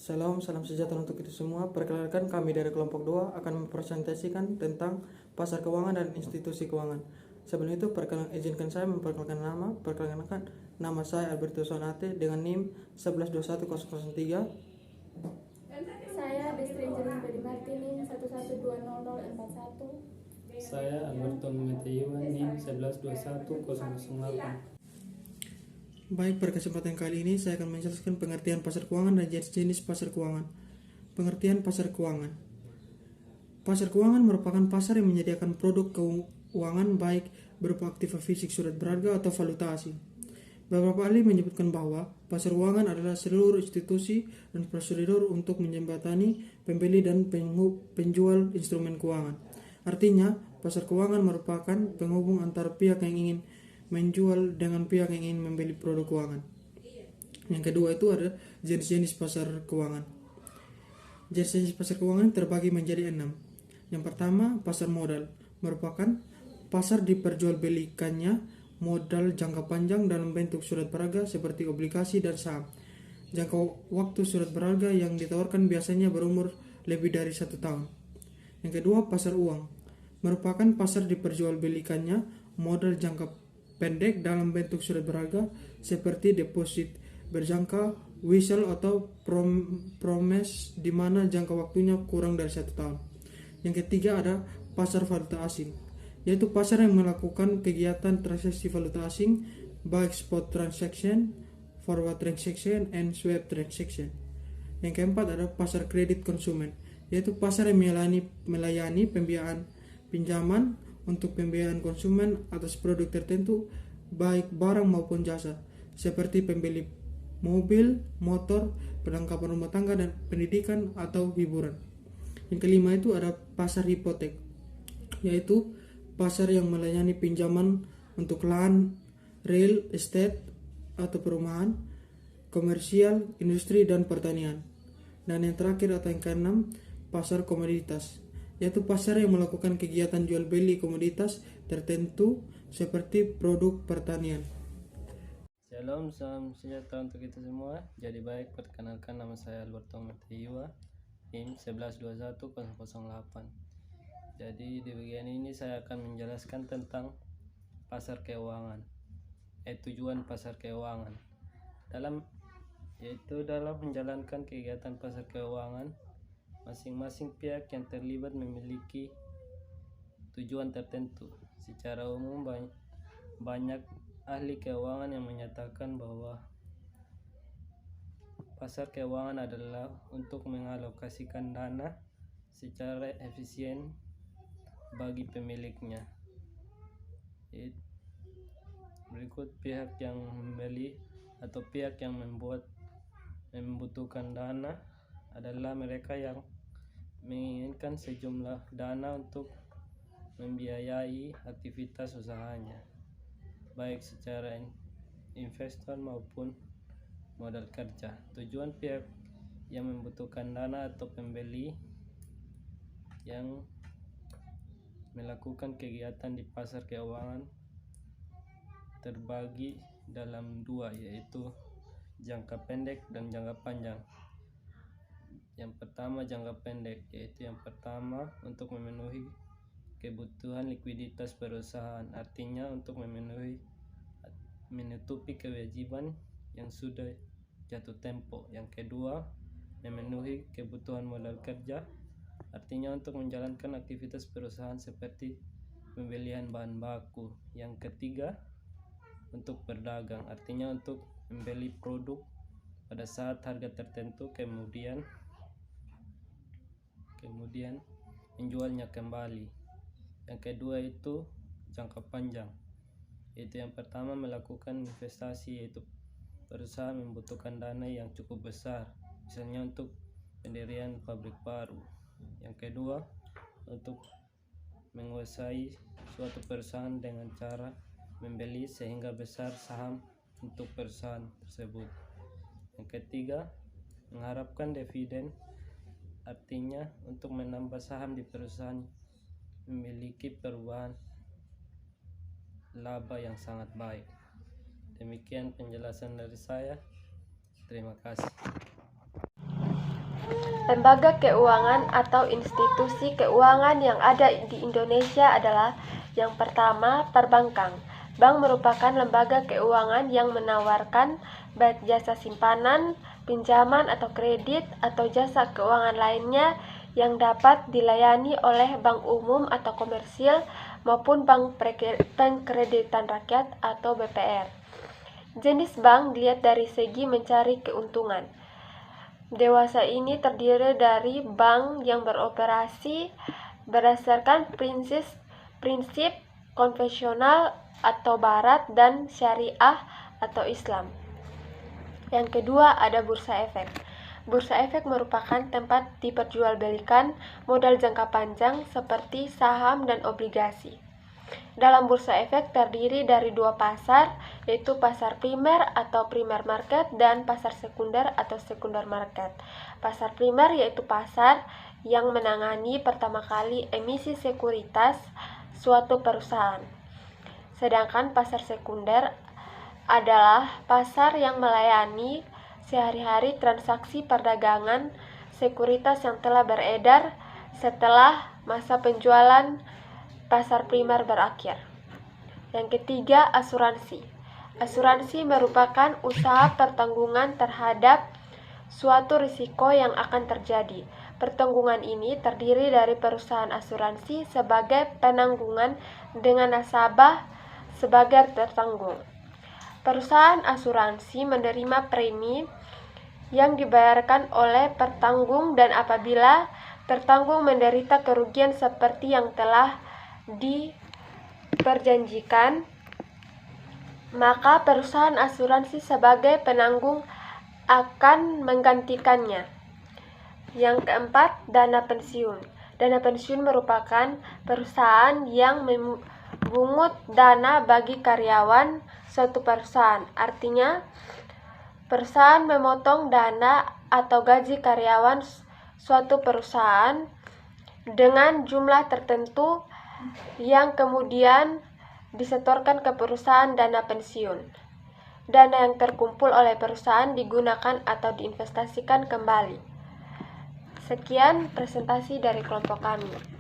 Salam sejahtera untuk kita semua. Perkenalkan, kami dari kelompok 2 akan mempresentasikan tentang pasar keuangan dan institusi keuangan. Sebelum itu, izinkan saya memperkenalkan nama. Perkenalkan, nama saya Alberto Sonate dengan NIM 1121003. Saya Destri Angelin Bedi Martini 1120041. Saya Alberto Matthewan NIM 1121008. Baik, pada kesempatan kali ini saya akan menjelaskan pengertian pasar keuangan dan jenis pasar keuangan. Pengertian pasar keuangan. Pasar keuangan merupakan pasar yang menyediakan produk keuangan baik berupa aktiva fisik surat berharga atau valuta asing. Beberapa ahli menyebutkan bahwa pasar keuangan adalah seluruh institusi dan prosedur untuk menjembatani pembeli dan penjual instrumen keuangan. Artinya, pasar keuangan merupakan penghubung antara pihak yang ingin menjual dengan pihak yang ingin membeli produk keuangan. Yang kedua itu ada jenis-jenis pasar keuangan. Jenis-jenis pasar keuangan terbagi menjadi 6. Yang pertama, pasar modal merupakan pasar diperjualbelikannya modal jangka panjang dalam bentuk surat berharga seperti obligasi dan saham. Jangka waktu surat berharga yang ditawarkan biasanya berumur lebih dari 1 tahun. Yang kedua, pasar uang merupakan pasar diperjualbelikannya modal jangka pendek dalam bentuk surat berharga seperti deposit berjangka, whistle atau promise di mana jangka waktunya kurang dari 1 tahun. Yang ketiga ada pasar valuta asing, yaitu pasar yang melakukan kegiatan transaksi valuta asing baik spot transaction, forward transaction, and swap transaction. Yang keempat ada pasar kredit konsumen, yaitu pasar yang melayani pembiayaan pinjaman untuk pembiayaan konsumen atas produk tertentu baik barang maupun jasa seperti pembeli mobil, motor, perlengkapan rumah tangga dan pendidikan atau hiburan. Yang kelima itu ada pasar hipotek, yaitu pasar yang melayani pinjaman untuk lahan, real estate atau perumahan, komersial, industri dan pertanian. Dan yang terakhir atau yang keenam, pasar komoditas, yaitu pasar yang melakukan kegiatan jual beli komoditas tertentu seperti produk pertanian. Shalom, salam sejahtera untuk kita semua. Jadi baik, perkenalkan nama saya Alberto Matthewan NIM 1121008. Jadi di bagian ini saya akan menjelaskan tentang pasar keuangan. Tujuan pasar keuangan dalam menjalankan kegiatan pasar keuangan, masing-masing pihak yang terlibat memiliki tujuan tertentu. Secara umum banyak ahli keuangan yang menyatakan bahwa pasar keuangan adalah untuk mengalokasikan dana secara efisien bagi pemiliknya. Berikut pihak yang membeli atau pihak yang membutuhkan dana adalah mereka yang menginginkan sejumlah dana untuk membiayai aktivitas usahanya, baik secara investor maupun modal kerja. Tujuan pihak yang membutuhkan dana atau pembeli yang melakukan kegiatan di pasar keuangan terbagi dalam dua, yaitu jangka pendek dan jangka panjang. Yang pertama jangka pendek, yaitu yang pertama untuk memenuhi kebutuhan likuiditas perusahaan, artinya untuk menutupi kewajiban yang sudah jatuh tempo. Yang kedua, memenuhi kebutuhan modal kerja, artinya untuk menjalankan aktivitas perusahaan seperti pembelian bahan baku. Yang ketiga, untuk berdagang, artinya untuk membeli produk pada saat harga tertentu kemudian menjualnya kembali. Yang kedua itu jangka panjang, yaitu yang pertama melakukan investasi, yaitu perusahaan membutuhkan dana yang cukup besar, misalnya untuk pendirian pabrik baru. Yang kedua, untuk menguasai suatu perusahaan dengan cara membeli sehingga besar saham untuk perusahaan tersebut. Yang ketiga, mengharapkan dividen, artinya untuk menambah saham di perusahaan memiliki perubahan laba yang sangat baik. Demikian penjelasan dari saya. Terima kasih. Lembaga keuangan atau institusi keuangan yang ada di Indonesia adalah yang pertama, perbankan. Bank merupakan lembaga keuangan yang menawarkan baik jasa simpanan, pinjaman atau kredit, atau jasa keuangan lainnya yang dapat dilayani oleh bank umum atau komersil maupun bank pengkreditan rakyat atau BPR. Jenis bank dilihat dari segi mencari keuntungan. Dewasa ini terdiri dari bank yang beroperasi berdasarkan prinsip konvensional atau barat dan syariah atau Islam. Yang kedua ada bursa efek. Bursa efek merupakan tempat diperjualbelikan modal jangka panjang seperti saham dan obligasi. Dalam bursa efek terdiri dari dua pasar, yaitu pasar primer atau primer market dan pasar sekunder atau sekunder market. Pasar primer yaitu pasar yang menangani pertama kali emisi sekuritas suatu perusahaan. Sedangkan pasar sekunder adalah pasar yang melayani sehari-hari transaksi perdagangan sekuritas yang telah beredar setelah masa penjualan pasar primer berakhir. Yang ketiga, asuransi. Asuransi merupakan usaha pertanggungan terhadap suatu risiko yang akan terjadi. Pertanggungan ini terdiri dari perusahaan asuransi sebagai penanggungan dengan nasabah sebagai tertanggung. Perusahaan asuransi menerima premi yang dibayarkan oleh pertanggung, dan apabila tertanggung menderita kerugian seperti yang telah diperjanjikan, maka perusahaan asuransi sebagai penanggung akan menggantikannya. Yang keempat, dana pensiun. Dana pensiun merupakan perusahaan yang memungut dana bagi karyawan suatu perusahaan. Artinya, perusahaan memotong dana atau gaji karyawan suatu perusahaan dengan jumlah tertentu yang kemudian disetorkan ke perusahaan dana pensiun. Dana yang terkumpul oleh perusahaan digunakan atau diinvestasikan kembali. Sekian presentasi dari kelompok kami.